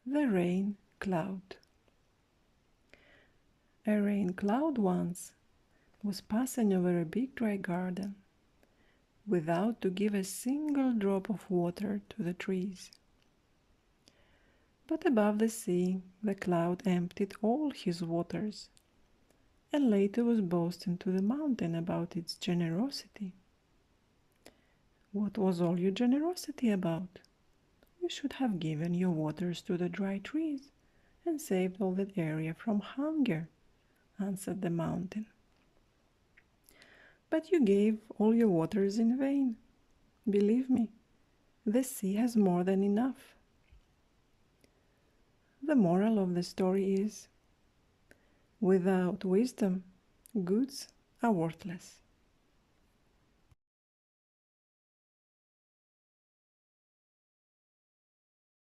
The rain cloud. A rain cloud once was passing over a big dry garden without to give a single drop of water to the trees. But above the sea, the cloud emptied all his waters and later was boasting to the mountain about its generosity. What was all your generosity about? You should have given your waters to the dry trees and saved all that area from hunger, answered the mountain. But you gave all your waters in vain. Believe me, the sea has more than enough. The moral of the story is, without wisdom, goods are worthless.